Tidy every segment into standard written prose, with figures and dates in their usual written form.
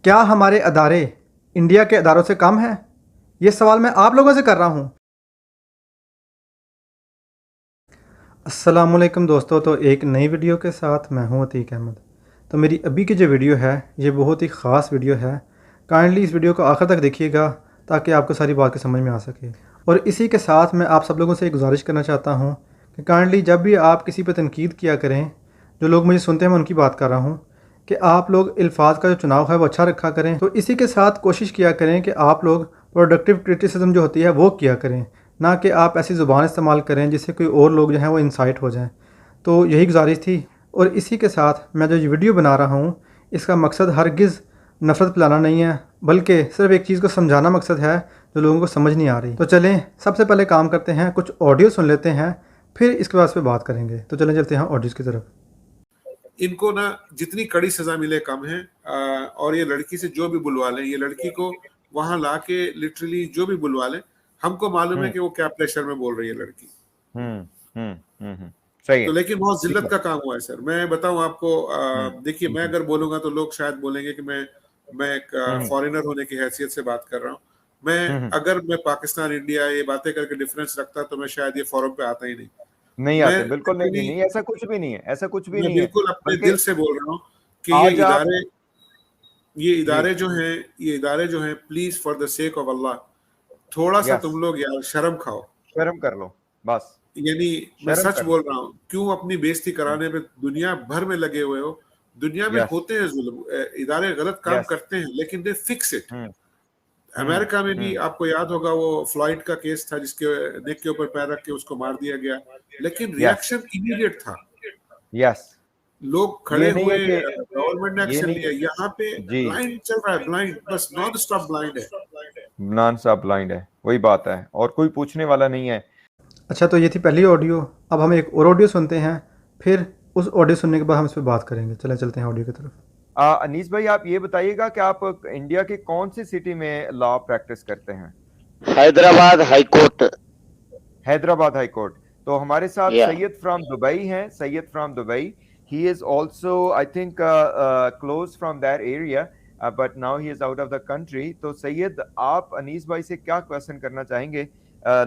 क्या हमारे अदारे इंडिया के अदारों से कम हैं? ये सवाल मैं आप लोगों से कर रहा हूँ। अस्सलामुअलैकुम दोस्तों, तो एक नई वीडियो के साथ मैं हूँ अतीक अहमद। तो मेरी अभी की जो वीडियो है ये बहुत ही ख़ास वीडियो है। काइंडली इस वीडियो को आखिर तक देखिएगा ताकि आपको सारी बातें समझ में आ सके। और इसी के साथ मैं आप सब लोगों से एक गुजारिश करना चाहता हूँ कि काइंडली जब भी आप किसी पर तनकीद किया करें, जो लोग मुझे सुनते हैं मैं उनकी बात कर रहा हूँ, कि आप लोग अल्फाज का जो चुनाव है वो अच्छा रखा करें। तो इसी के साथ कोशिश किया करें कि आप लोग प्रोडक्टिव क्रिटिसिज्म जो होती है वो किया करें, ना कि आप ऐसी ज़ुबान इस्तेमाल करें जिससे कोई और लोग जो हैं वो इंसाइट हो जाएं। तो यही गुजारिश थी। और इसी के साथ मैं जो ये वीडियो बना रहा हूँ इसका मकसद हरगिज़ नफ़रत फैलाना नहीं है, बल्कि सिर्फ एक चीज़ को समझाना मकसद है जो लोगों को समझ नहीं आ रही। तो चलें सबसे पहले काम करते हैं, कुछ ऑडियो सुन लेते हैं, फिर इसके बाद इस पर बात करेंगे। तो चलें चलते हैं ऑडियोज़ की तरफ। इनको ना जितनी कड़ी सजा मिले कम है। और ये लड़की से जो भी बुलवा लें, ये लड़की को वहां ला के लिटरली जो भी बुलवा लें, हमको मालूम है कि वो क्या प्रेशर में बोल रही है लड़की। सही है। तो लेकिन बहुत जिल्लत का काम हुआ है सर। मैं बताऊं आपको, देखिए मैं अगर बोलूंगा तो लोग शायद बोलेंगे कि मैं एक फॉरेनर होने की हैसियत से बात कर रहा हूँ। अगर मैं पाकिस्तान इंडिया ये बातें करके डिफरेंस रखता तो मैं शायद ये फोरम पे आता ही नहीं आते, बिल्कुल नहीं, ऐसा कुछ भी नहीं है, ऐसा कुछ भी नहीं है। बिल्कुल अपने दिल से बोल रहा हूँ कि ये इदारे जो हैं please for the sake of Allah थोड़ा सा तुम लोग यार शर्म खाओ, शर्म कर लो बस। यानी मैं सच बोल रहा हूँ, क्यों अपनी बेइज्जती कराने में दुनिया भर में लगे हुए हो। दुनिया में होते हैं जुल्म, इदारे गलत काम करते हैं लेकिन दे फिक्स इट। अमेरिका में भी आपको याद होगा वो फ्लॉइड का केस था जिसके नेक के ऊपर पैर रख के उसको मार दिया गया, लेकिन रिएक्शन इमीडिएट था। लोग खड़े हुए, गवर्नमेंट ने एक्शन लिया। यहाँ पे ब्लाइंड चल रहा है, ब्लाइंड, बस नॉन स्टॉप ब्लाइंड है, नॉन स्टॉप ब्लाइंड है, वही बात है, और कोई पूछने वाला नहीं है। अच्छा, तो ये थी पहली ऑडियो। अब हम एक और ऑडियो सुनते हैं, फिर उस ऑडियो सुनने के बाद हम इस पर बात करेंगे। चलते हैं ऑडियो की तरफ। अनीस भाई, आप ये बताइएगा कि आप इंडिया के कौन सी सिटी में लॉ प्रैक्टिस करते हैं? Hyderabad high court. Hyderabad high court. तो हमारे साथ सैयद फ्रॉम दुबई हैं, Syed from Dubai. He is also, I think, close from that area, but now he is out of the country. तो सैयद, आप अनीस भाई से क्या क्वेश्चन करना चाहेंगे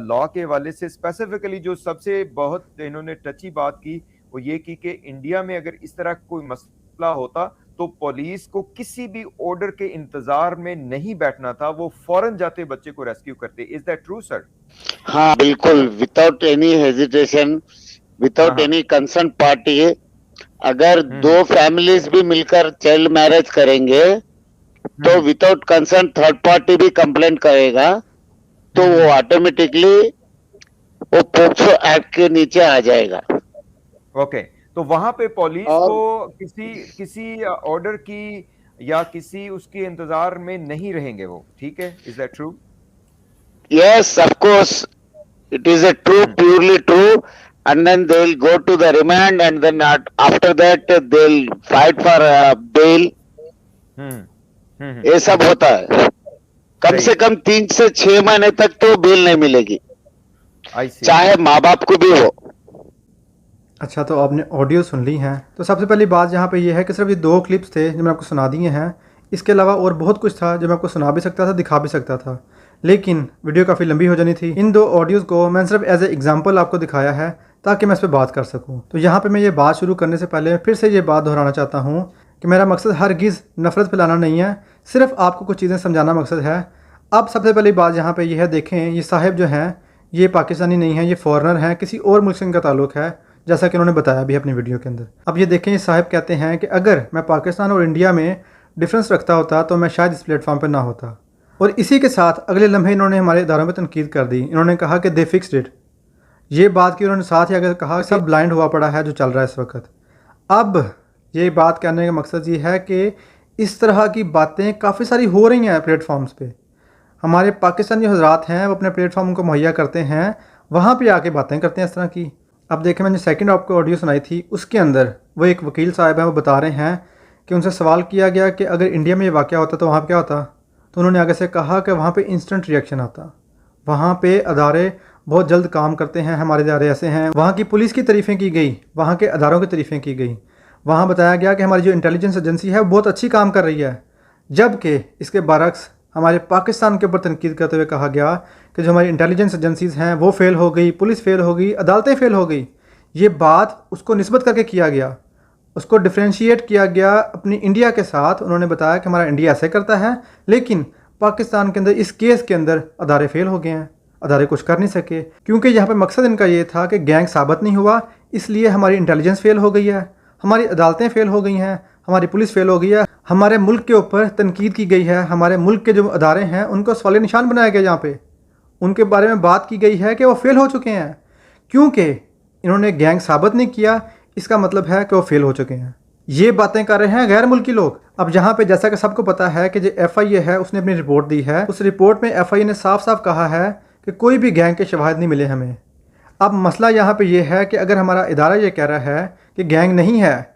लॉ के हवाले से? स्पेसिफिकली जो सबसे बहुत इन्होंने टची बात की वो ये की कि इंडिया में अगर इस तरह कोई मसला होता तो पुलिस को किसी भी ऑर्डर के इंतजार में नहीं बैठना था, वो फौरन जाते बच्चे को रेस्क्यू करते। Is that true sir? हाँ बिल्कुल, without any hesitation, without any concern party. अगर दो फैमिलीज भी मिलकर चाइल्ड मैरिज करेंगे तो विदाउट कंसर्न थर्ड पार्टी भी कंप्लेंट करेगा, तो वो ऑटोमेटिकली वो पोक्सो एक्ट के नीचे आ जाएगा। ओके, तो वहां पे पुलिस को किसी ऑर्डर की या किसी उसके इंतजार में नहीं रहेंगे वो, ठीक है? Is that true? Yes, of course, it is a true, purely true. And then they'll go to the remand, and then after that they'll fight for bail. ये सब होता है। कम से कम 3 से 6 महीने तक तो बेल नहीं मिलेगी, चाहे माँ बाप को भी हो। अच्छा, तो आपने ऑडियो सुन ली हैं। तो सबसे पहली बात यहाँ पे ये है कि सिर्फ ये 2 क्लिप्स थे जो मैं आपको सुना दिए हैं। इसके अलावा और बहुत कुछ था जो मैं आपको सुना भी सकता था, दिखा भी सकता था, लेकिन वीडियो काफ़ी लंबी हो जानी थी। इन 2 ऑडियोज़ को मैंने सिर्फ एज ए एग्जाम्पल आपको दिखाया है ताकि मैं इस पर बात कर सकूं। तो यहाँ पे मैं ये बात शुरू करने से पहले फिर से ये बात दोहराना चाहता हूँ कि मेरा मकसद हरगिज़ नफ़रत फैलाना नहीं है, सिर्फ आपको कुछ चीज़ें समझाना मकसद है। अब सबसे पहली बात यहाँ पे ये है, देखें ये साहिब जो हैं ये पाकिस्तानी नहीं हैं, ये फॉरेनर हैं, किसी और मुल्क से इनका ताल्लुक है, जैसा कि उन्होंने बताया भी अपनी वीडियो के अंदर। अब ये देखें, ये साहिब कहते हैं कि अगर मैं पाकिस्तान और इंडिया में डिफरेंस रखता होता तो मैं शायद इस प्लेटफॉर्म पर ना होता। और इसी के साथ अगले लम्हे इन्होंने हमारे इदारों पर तनकीद कर दी। इन्होंने कहा कि दे फिक्स्ड इट। ये बात की उन्होंने साथ ही अगर कहा सब ब्लाइंड हुआ पड़ा है जो चल रहा है इस वक्त। अब ये बात कहने का मकसद ये है कि इस तरह की बातें काफ़ी सारी हो रही हैं प्लेटफॉर्म्स पे। हमारे पाकिस्तानी जो हजरात हैं वो अपने प्लेटफॉर्म को मुहैया करते हैं, वहाँ पे आके बातें करते हैं इस तरह की। अब देखें, मैंने सेकंड आपको ऑडियो सुनाई थी, उसके अंदर वो एक वकील साहब हैं, वो बता रहे हैं कि उनसे सवाल किया गया कि अगर इंडिया में ये वाक़या होता तो वहाँ पर क्या होता। तो उन्होंने आगे से कहा कि वहाँ पर इंस्टेंट रिएक्शन आता, वहाँ पर अदारे बहुत जल्द काम करते हैं, हमारे इदारे ऐसे हैं। वहाँ की पुलिस की तारीफ़ें की गई, वहाँ के अदारों की तारीफ़ें की गई, वहाँ बताया गया कि हमारी जो इंटेलिजेंस एजेंसी है वो बहुत अच्छी काम कर रही है। जबकि इसके बरक्स हमारे पाकिस्तान के ऊपर तनकीद करते हुए कहा गया कि जो हमारी इंटेलिजेंस एजेंसीज़ हैं वो फेल हो गई, पुलिस फेल हो गई, अदालतें फेल हो गई। ये बात उसको निस्बत करके किया गया, उसको डिफ्रेंशिएट किया गया अपनी इंडिया के साथ। उन्होंने बताया कि हमारा इंडिया ऐसे करता है, लेकिन पाकिस्तान के अंदर इस केस के अंदर अदारे फेल हो गए हैं, अदारे कुछ कर नहीं सके, क्योंकि यहाँ पे मकसद इनका ये था कि गैंग साबित नहीं हुआ, इसलिए हमारी इंटेलिजेंस फेल हो गई है, हमारी अदालतें फेल हो गई हैं, हमारी पुलिस फेल हो गई है, हमारे मुल्क के ऊपर तनकीद की गई है, हमारे मुल्क के जो अदारे हैं उनको सवाल निशान बनाया गया, यहाँ पे उनके बारे में बात की गई है कि वो फेल हो चुके हैं, क्योंकि इन्होंने गैंग साबित नहीं किया। इसका मतलब है कि वो फेल हो चुके हैं। ये बातें कर रहे हैं गैर मुल्की लोग। अब जहाँ पे जैसा कि सबको पता है कि जो FIA है उसने अपनी रिपोर्ट दी है, उस रिपोर्ट में FIA ने साफ साफ कहा है कि कोई भी गैंग के शवाहिद नहीं मिले हमें। अब मसला यहाँ पे ये है कि अगर हमारा इदारा ये कह रहा है कि गैंग नहीं है,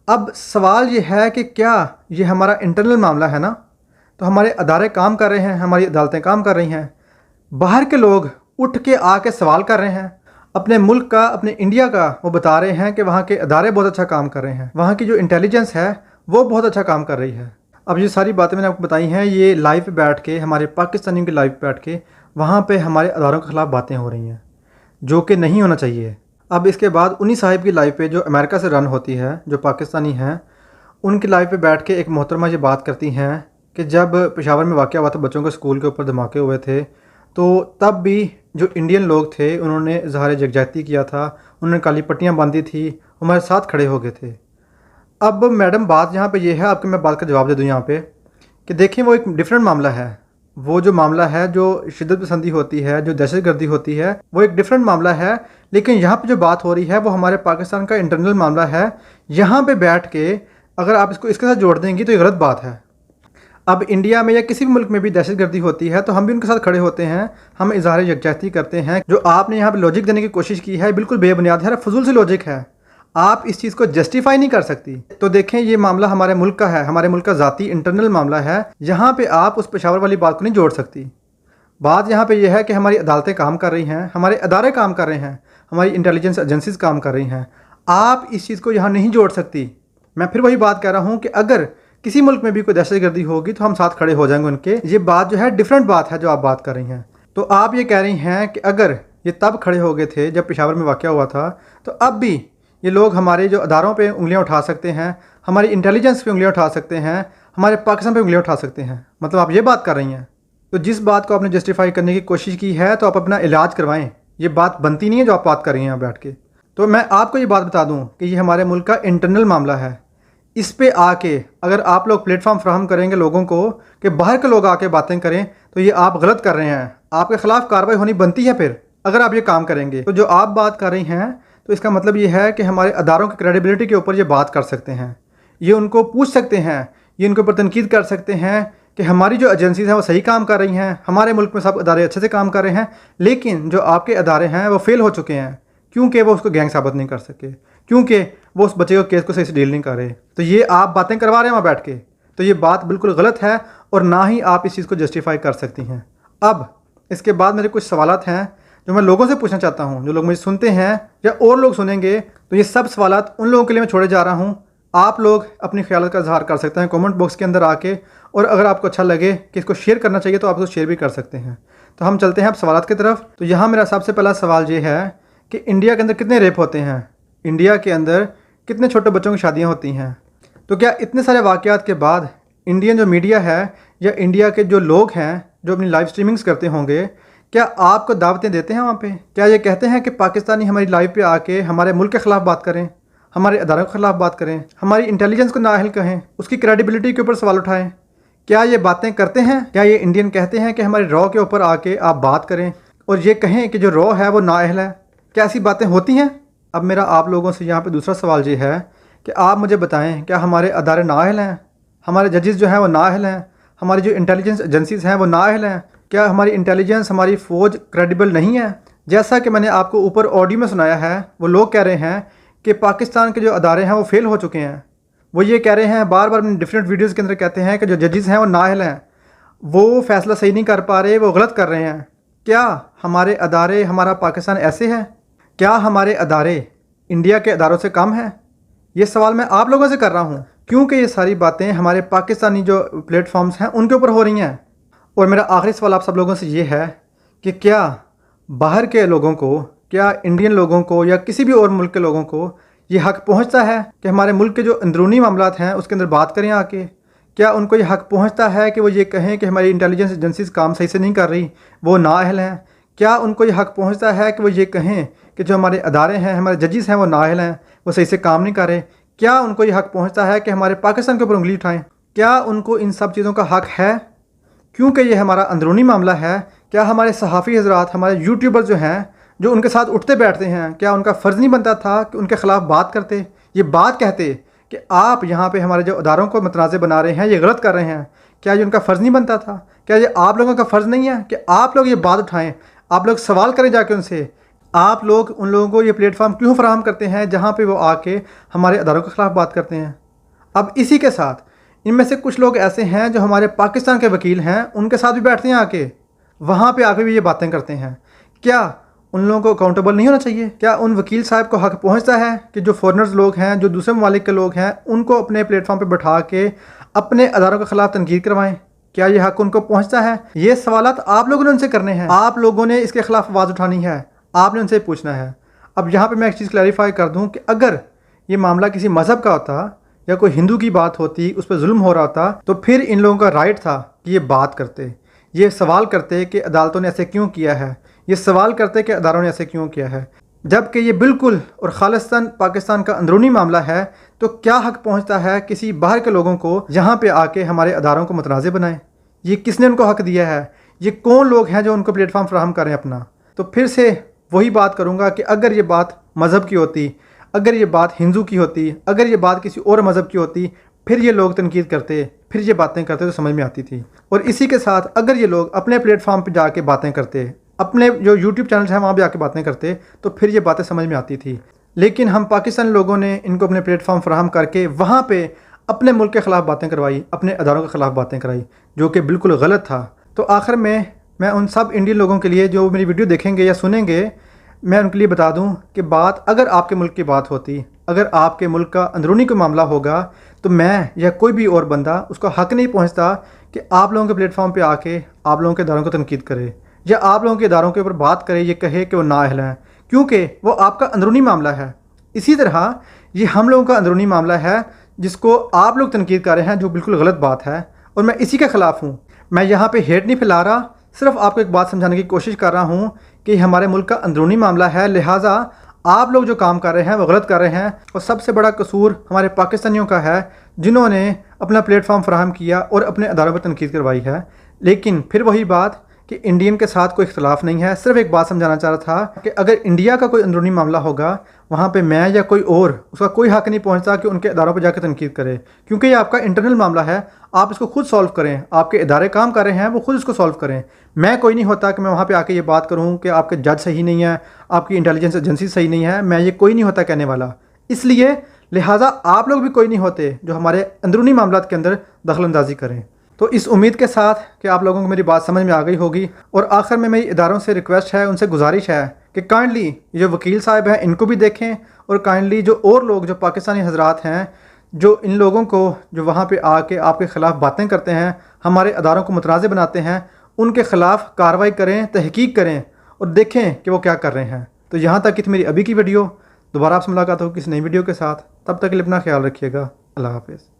अब सवाल ये है कि क्या ये हमारा इंटरनल मामला है ना, तो हमारे अदारे काम कर रहे हैं, हमारी अदालतें काम कर रही हैं, बाहर के लोग उठ के आके सवाल कर रहे हैं अपने मुल्क का, अपने इंडिया का। वो बता रहे हैं कि वहाँ के अदारे बहुत अच्छा काम कर रहे हैं, वहाँ की जो इंटेलिजेंस है वो बहुत अच्छा काम कर रही है। अब ये सारी बातें मैंने आपको बताई हैं, ये लाइव पे बैठ के, हमारे पाकिस्तानियों के लाइव पे बैठ के वहाँ पे हमारे अदारों के ख़िलाफ़ बातें हो रही हैं, जो कि नहीं होना चाहिए। अब इसके बाद उन्हीं साहिब की लाइव पे जो अमेरिका से रन होती है, जो पाकिस्तानी हैं, उनकी लाइव पे बैठ के एक मोहतरमा ये बात करती हैं कि जब पेशावर में वाक़या हुआ था, बच्चों के स्कूल के ऊपर धमाके हुए थे, तो तब भी जो इंडियन लोग थे उन्होंने इज़हार यकजहती किया था, उन्होंने काली पट्टियाँ बांधी थी, हमारे साथ खड़े हो गए थे। अब मैडम बात यहाँ पे ये है, आपको मैं बात का जवाब दे दूँ यहाँ पे, कि देखें वो एक डिफरेंट मामला है। वो जो मामला है जो शिद्दत पसंदी होती है, जो दहशतगर्दी होती है, वो एक डिफरेंट मामला है। लेकिन यहाँ पे जो बात हो रही है वो हमारे पाकिस्तान का इंटरनल मामला है। यहाँ पे बैठ के अगर आप इसको इसके साथ जोड़ देंगी तो ये गलत बात है। अब इंडिया में या किसी भी मुल्क में भी दहशतगर्दी होती है तो हम भी उनके साथ खड़े होते हैं, हम इज़हार यकजहती करते हैं। जो आपने यहाँ पे लॉजिक देने की कोशिश की है बिल्कुल बेबुनियाद है, फजूल सी लॉजिक है, आप इस चीज़ को जस्टिफाई नहीं कर सकती। तो देखें ये मामला हमारे मुल्क का है, हमारे मुल्क का ज़ाती इंटरनल मामला है, यहाँ पे आप उस पेशावर वाली बात को नहीं जोड़ सकती। बात यहाँ पे ये है कि हमारी अदालतें काम कर रही हैं, हमारे अदारे काम कर रहे हैं, हमारी इंटेलिजेंस एजेंसीज काम कर रही हैं, आप इस चीज़ को यहाँ नहीं जोड़ सकती। मैं फिर वही बात कह रहा हूँ कि अगर किसी मुल्क में भी कोई दहशतगर्दी होगी तो हम साथ खड़े हो जाएंगे उनके। ये बात जो है डिफरेंट बात है जो आप बात कर रही हैं। तो आप ये कह रही हैं कि अगर ये तब खड़े हो गए थे जब पेशावर में वाक़या हुआ था, तो अब भी ये लोग हमारे जो अदारों पे उंगलियां उठा सकते हैं, हमारी इंटेलिजेंस पे उंगलियां उठा सकते हैं, हमारे पाकिस्तान पे उंगलियां उठा सकते हैं। मतलब आप ये बात कर रही हैं। तो जिस बात को आपने जस्टिफाई करने की कोशिश की है तो आप अपना इलाज करवाएं। ये बात बनती नहीं है जो आप बात कर रही हैं यहाँ बैठ के। तो मैं आपको ये बात बता दूँ कि ये हमारे मुल्क का इंटरनल मामला है। इस पे आके अगर आप लोग प्लेटफॉर्म फ्राहम करेंगे लोगों को कि बाहर के लोग आके बातें करें, तो ये आप गलत कर रहे हैं, आपके ख़िलाफ़ कार्रवाई होनी बनती है। फिर अगर आप ये काम करेंगे तो जो आप बात कर रही हैं, तो इसका मतलब ये है कि हमारे अदारों की क्रेडिबिलिटी के ऊपर ये बात कर सकते हैं, ये उनको पूछ सकते हैं, ये उनके ऊपर तनकीद कर सकते हैं कि हमारी जो एजेंसीज़ हैं वो सही काम कर रही हैं, हमारे मुल्क में सब अदारे अच्छे से काम कर रहे हैं, लेकिन जो आपके अदारे हैं वो फेल हो चुके हैं क्योंकि वो उसको गैंग साबित नहीं कर सके, क्योंकि वो उस बच्चे के केस को सही से डील नहीं कर रहे। तो ये आप बातें करवा रहे हैं वहाँ बैठ के, तो ये बात बिल्कुल गलत है और ना ही आप इस चीज़ को जस्टिफाई कर सकती हैं। अब इसके बाद मेरे कुछ सवालात हैं जो मैं लोगों से पूछना चाहता हूँ, जो लोग मुझे सुनते हैं या और लोग सुनेंगे, तो ये सब सवालात उन लोगों के लिए मैं छोड़े जा रहा हूँ। आप लोग अपनी ख्याल का इजहार कर सकते हैं कमेंट बॉक्स के अंदर आके, और अगर आपको अच्छा लगे कि इसको शेयर करना चाहिए तो आप इसको शेयर भी कर सकते हैं। तो हम चलते हैं अब सवालात की तरफ। तो यहाँ मेरा सबसे पहला सवाल ये है कि इंडिया के अंदर कितने रेप होते हैं, इंडिया के अंदर कितने छोटे बच्चों की शादियाँ होती हैं। तो क्या इतने सारे वाक़यात के बाद इंडियन जो मीडिया है या इंडिया के जो लोग हैं जो अपनी लाइव स्ट्रीमिंग्स करते होंगे, क्या आपको दावतें देते हैं वहाँ पे? क्या ये कहते हैं कि पाकिस्तानी हमारी लाइव पे आके हमारे मुल्क के ख़िलाफ़ बात करें, हमारे अदारों के ख़िलाफ़ बात करें, हमारी इंटेलिजेंस को नाअहल कहें, उसकी क्रेडिबिलिटी के ऊपर सवाल उठाएं? क्या ये बातें करते हैं? क्या ये इंडियन कहते हैं कि हमारे रॉ के ऊपर आके आप बात करें और ये कहें कि जो रॉ है वो नाअहल है? क्या ऐसी बातें होती हैं? अब मेरा आप लोगों से यहाँ पे दूसरा सवाल ये है कि आप मुझे बताएं, क्या हमारे अदारे नाअहल हैं, हमारे जजेस जो हैं वो नाअहल हैं, हमारी जो इंटेलिजेंस एजेंसीज़ हैं वो नाअहल हैं? क्या हमारी इंटेलिजेंस, हमारी फ़ौज क्रेडिबल नहीं है? जैसा कि मैंने आपको ऊपर ऑडियो में सुनाया है, वो लोग कह रहे हैं कि पाकिस्तान के जो अदारे हैं वो फेल हो चुके हैं। वो ये कह रहे हैं, बार बार डिफरेंट वीडियोज़ के अंदर कहते हैं कि जो जजेस हैं वो नाअहल हैं, वो फ़ैसला सही नहीं कर पा रहे, वो गलत कर रहे हैं। क्या हमारे अदारे, हमारा पाकिस्तान ऐसे है? क्या हमारे अदारे इंडिया के अदारों से कम हैं? ये सवाल मैं आप लोगों से कर रहा हूँ, क्योंकि ये सारी बातें हमारे पाकिस्तानी जो प्लेटफॉर्म्स हैं उनके ऊपर हो रही हैं। और मेरा आखिरी सवाल आप सब लोगों से ये है कि क्या बाहर के लोगों को, क्या इंडियन लोगों को या किसी भी और मुल्क के लोगों को ये हक़ पहुँचता है कि हमारे मुल्क के जो अंदरूनी मामलात हैं उसके अंदर बात करें आके? क्या उनको ये हक़ पहुँचता है कि वो ये कहें कि हमारी इंटेलिजेंस एजेंसीज काम सही से नहीं कर रही, वो नाअहल हैं? क्या उनको ये हक़ पहुँचता है कि वो ये कहें कि जो हमारे अदारे हैं, हमारे जजेस हैं, वो नाअहल हैं, वो सही से काम नहीं कर रहे? क्या उनको ये हक़ पहुँचता है कि हमारे पाकिस्तान के ऊपर उंगली उठाएँ? क्या उनको इन सब चीज़ों का हक़ है? क्योंकि ये हमारा अंदरूनी मामला है। क्या हमारे सहाफ़ी हज़रात, हमारे यूट्यूबर्स जो हैं, जो उनके साथ उठते बैठते हैं, क्या उनका फ़र्ज़ नहीं बनता था कि उनके ख़िलाफ़ बात करते, ये बात कहते कि आप यहाँ पे हमारे जो अदारों को मतनाज़ बना रहे हैं, ये गलत कर रहे हैं? क्या ये उनका फ़र्ज़ नहीं बनता था? क्या ये आप लोगों का फ़र्ज़ नहीं है कि आप लोग ये बात उठाएँ, आप लोग सवाल करें जाके उनसे? आप लोग उन लोगों को ये प्लेटफॉर्म क्यों फराहम करते हैं जहाँ पे वो आके हमारे अदारों के ख़िलाफ़ बात करते हैं? अब इसी के साथ इनमें से कुछ लोग ऐसे हैं जो हमारे पाकिस्तान के वकील हैं, उनके साथ भी बैठते हैं आके, वहाँ पे आके भी ये बातें करते हैं। क्या उन लोगों को अकाउंटेबल नहीं होना चाहिए? क्या उन वकील साहब को हक़ पहुँचता है कि जो फॉरेनर्स लोग हैं, जो दूसरे ममालिक के लोग हैं, उनको अपने प्लेटफॉर्म पे बैठा के अपने अदारों के ख़िलाफ़ तनकीद करवाएं? क्या ये हक़ उनको पहुँचता है? ये सवालात आप लोगों ने उनसे करने हैं, आप लोगों ने इसके ख़िलाफ़ आवाज़ उठानी है, आपने उनसे पूछना है। अब यहाँ पर मैं एक चीज़ क्लैरिफाई कर दूँ कि अगर ये मामला किसी मज़हब का होता या कोई हिंदू की बात होती, उस पर जुल्म हो रहा होता, तो फिर इन लोगों का राइट था कि ये बात करते, ये सवाल करते कि अदालतों ने ऐसे क्यों किया है, ये सवाल करते कि अदारों ने ऐसे क्यों किया है। जबकि ये बिल्कुल और खालिस्तान पाकिस्तान का अंदरूनी मामला है, तो क्या हक़ पहुँचता है किसी बाहर के लोगों को यहाँ पे आके हमारे अदारों को मुतनाज़ बनाएं? ये किसने उनको हक़ दिया है? ये कौन लोग हैं जो उनको प्लेटफॉर्म फराहम करें अपना? तो फिर से वही बात करूँगा कि अगर ये बात मज़हब की होती, अगर ये बात हिंदू की होती, अगर ये बात किसी और मज़हब की होती, फिर ये लोग तनकीद करते, फिर ये बातें करते तो समझ में आती थी। और इसी के साथ अगर ये लोग अपने प्लेटफॉर्म पे जाके बातें करते, अपने जो यूट्यूब चैनल्स हैं वहाँ भी आके बातें करते, तो फिर ये बातें समझ में आती थी। लेकिन हम पाकिस्तानी लोगों ने इनको अपने प्लेटफॉर्म फराहम करके वहाँ पर अपने मुल्क के ख़िलाफ़ बातें करवाई, अपने अदारों के ख़िलाफ़ बातें कराई, जो कि बिल्कुल गलत था। तो आखिर में मैं उन सब इंडियन लोगों के लिए जो मेरी वीडियो देखेंगे या सुनेंगे, मैं उनके लिए बता दूं कि बात अगर आपके मुल्क की बात होती, अगर आपके मुल्क का अंदरूनी कोई मामला होगा, तो मैं या कोई भी और बंदा उसको हक़ नहीं पहुंचता कि आप लोगों के प्लेटफॉर्म पे आके आप लोगों के इदारों को तनकीद करे या आप लोगों के इदारों के ऊपर बात करे, ये कहे कि वो नाअहल हैं, क्योंकि वो आपका अंदरूनी मामला है। इसी तरह ये हम लोगों का अंदरूनी मामला है जिसको आप लोग तनकीद कर रहे हैं, जो बिल्कुल गलत बात है, और मैं इसी के ख़िलाफ़ हूँ। मैं यहाँ पर हेट नहीं फैला रहा, सिर्फ आपको एक बात समझाने की कोशिश कर रहा हूँ कि हमारे मुल्क का अंदरूनी मामला है, लिहाजा आप लोग जो काम कर रहे हैं वो गलत कर रहे हैं। और सबसे बड़ा कसूर हमारे पाकिस्तानियों का है, जिन्होंने अपना प्लेटफॉर्म फराहम किया और अपने अदारों पर तनकीद करवाई है। लेकिन फिर वही बात कि इंडियन के साथ कोई इख्तलाफ नहीं है। सिर्फ एक बात समझाना चाह रहा था कि अगर इंडिया का कोई अंदरूनी मामला होगा, वहाँ पे मैं या कोई और, उसका कोई हक़ नहीं पहुँचता कि उनके अदारों पर जाकर तनकीद करे, क्योंकि ये आपका इंटरनल मामला है। आप इसको खुद सॉल्व करें, आपके इदारे काम कर रहे हैं, वो खुद इसको सॉल्व करें। मैं कोई नहीं होता कि मैं वहाँ पे आके ये बात करूँ कि आपके जज सही नहीं है, आपकी इंटेलिजेंस एजेंसी सही नहीं है। मैं ये कोई नहीं होता कहने वाला, इसलिए लिहाजा आप लोग भी कोई नहीं होते जो हमारे अंदरूनी मामलात के अंदर दखल अंदाजी करें। तो इस उम्मीद के साथ कि आप लोगों को मेरी बात समझ में आ गई होगी। और आखिर में मेरी इदारों से रिक्वेस्ट है, उनसे गुजारिश है कि काइंडली जो वकील साहब हैं इनको भी देखें, और काइंडली जो और लोग जो पाकिस्तानी हजरात हैं, जो इन लोगों को जो वहाँ पे आके आपके ख़िलाफ़ बातें करते हैं, हमारे अदारों को मुतनाज़ बनाते हैं, उनके ख़िलाफ़ कार्रवाई करें, तहकीक करें और देखें कि वो क्या कर रहे हैं। तो यहाँ तक कि थी मेरी अभी की वीडियो। दोबारा आपसे मुलाकात होगी किसी नई वीडियो के साथ। तब तक के लिए अपना ख्याल रखिएगा। अल्लाह हाफ़िज़।